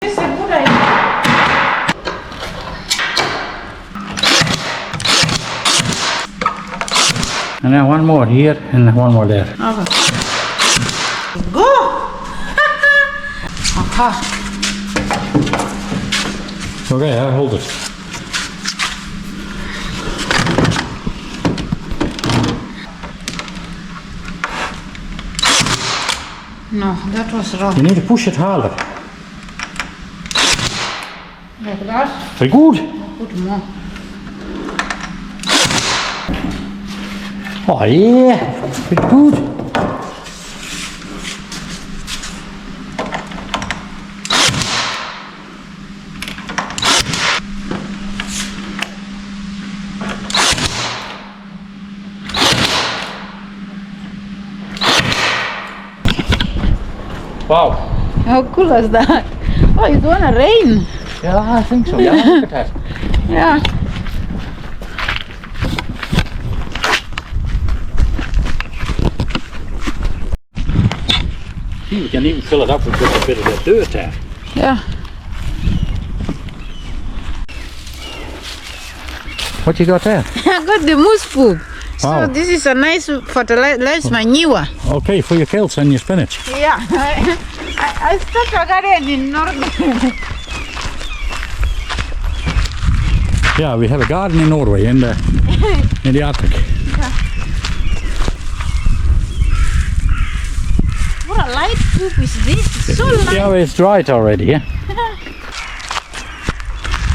It's a good idea. And then one more here and one more there. Okay. Go! Okay. Okay, I hold it. No, that was wrong. You need to push it harder. Like that. Very good. Put more. Oh yeah, very good. Wow. How cool is that? Oh, it's gonna rain. Yeah, I think so. Yeah, look at that. Yeah. See, we can even fill it up with just a bit of the dirt there. Yeah. What you got there? I got the moose poop. Wow. So this is a nice fertilizer manure. Okay, for your kales and your spinach. Yeah. I start a garden in Norway. Yeah, we have a garden in Norway in the Arctic. What a light poop is this? It's so light. Yeah, it's dried already, yeah?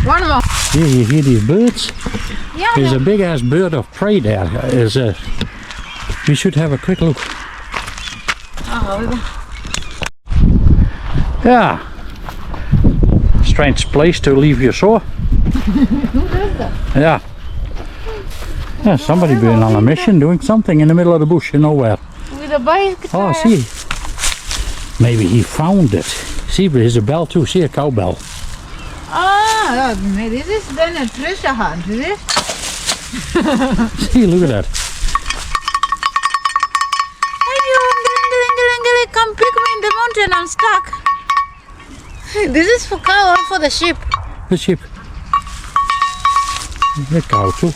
One more. Here you hear these birds. Yeah. There's a big ass bird of prey there. We should have a quick look. Yeah. Strange place to leave your saw. Who does that? Yeah. Yeah, somebody been on a mission doing something in the middle of the bush, you know where. With a bike tire. Oh, see. Maybe he found it. See, there's a bell too. See a cowbell. Ah, this is then a treasure hunt, is it? See, look at that. Hey, you, come pick me in the mountain, I'm stuck. This is for cow or for the sheep? The sheep. The cow too.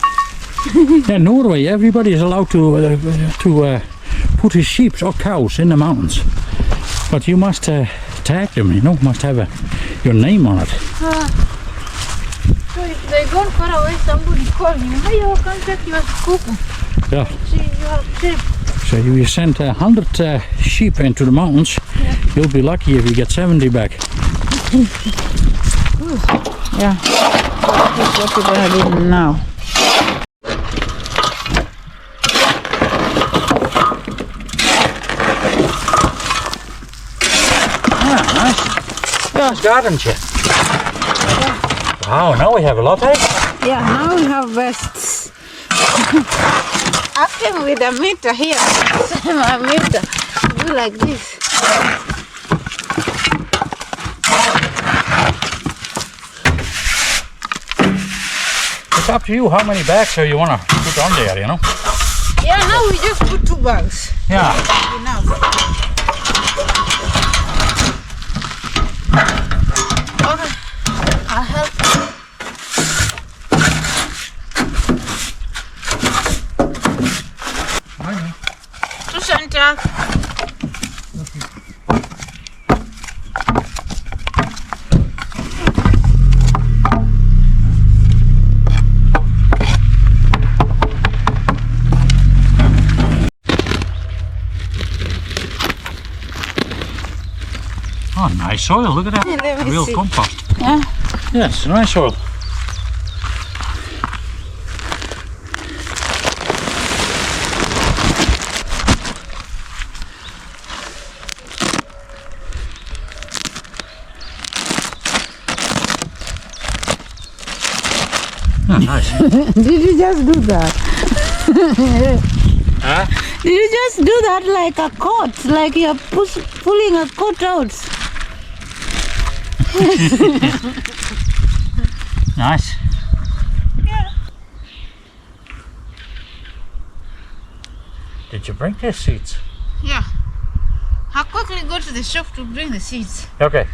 In Norway, everybody is allowed to put his sheep or cows in the mountains. But you must tag them, you know, must have your name on it. So if they gone far away, somebody call you. Hey, you come check your scoop. Yeah. See your sheep. So if you send 100 sheep into the mountains, Yeah. you'll be lucky if you get 70 back. Yeah. That's what we're gonna do now. Ah, nice. Yeah. Garden chair. Wow, now we have a lot, eh? Yeah, now we have vests. I came with a meter here. A meter. Do like this. It's up to you how many bags you want to put on there, you know? Yeah, now we just put 2 bags. Yeah. Enough. Okay, I'll help. To center. Oh, nice soil, look at that. Let me Real see. compost. Yeah. Yes, nice soil. Oh, nice. Did you just do that? Huh? Did you just do that like a coat? Like you're pulling a coat out? Nice. Yeah. Did you bring the seeds? Yeah. I'll quickly go to the shop to bring the seeds. Okay.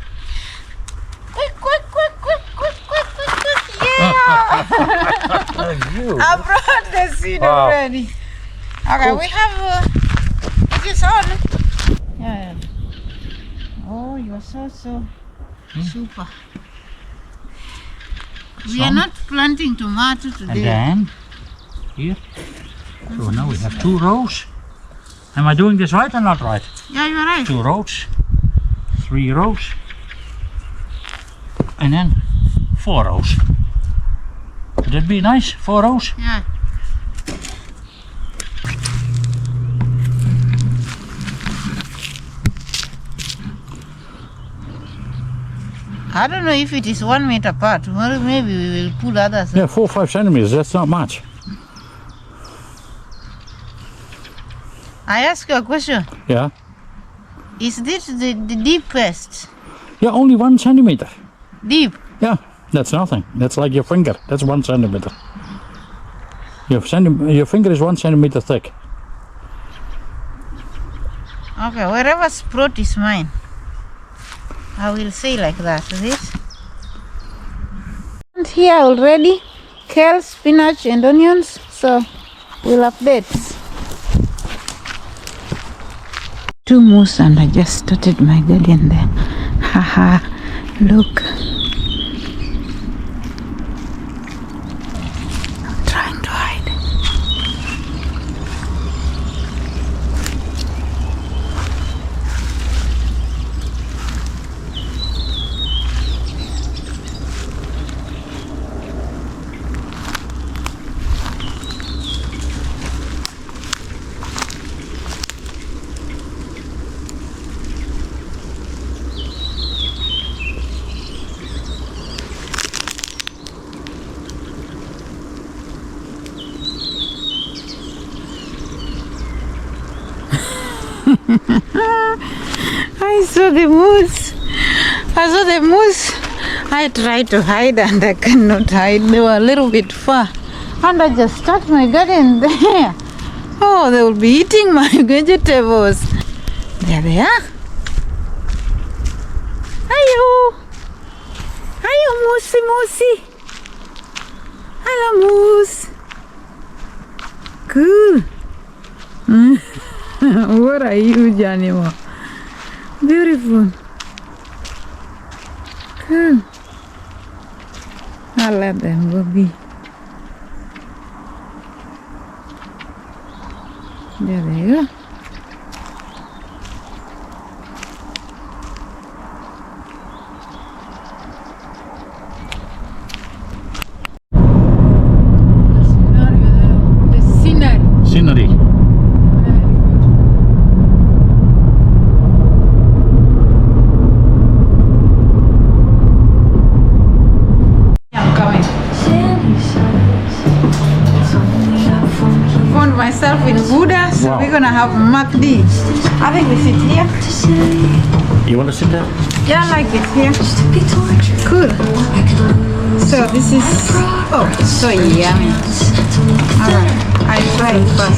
you. I brought the seed Wow. already. Okay, we have it is on. Yeah. Oh, you are so super. We are not planting tomato today. And then here. So now we have 2 rows. Am I doing this right or not right? Yeah, you're right. 2 rows, 3 rows, and then 4 rows. Would that be nice? 4 rows? Yeah. I don't know if it is 1 meter apart. Well, maybe we will pull others. Yeah, 4 or 5 centimeters. That's not much. I ask you a question. Yeah. Is this the deepest? Yeah, only 1 centimeter. Deep? Yeah, that's nothing. That's like your finger. That's 1 centimeter. Your finger is 1 centimeter thick. Okay, wherever sprout is mine. I will say like that. This. And here already, kale, spinach, and onions. So we'll update. 2 moose, and I just started my garden there. Haha, look. I'm trying to hide. I saw the moose. I tried to hide and I cannot hide. They were a little bit far. And I just start my garden there. Oh, they will be eating my vegetables. There they are. Hello. Hello, moosey. Hello, moose. Cool. What are you, animal? Beautiful. Cool. I'll let them go be. There they go. The Scenery. Myself in Buddha, so Wow. we're gonna have MacD. I think we sit here. You want to sit there? Yeah, I like it here. Cool. So this is so yummy. Alright, I try it first.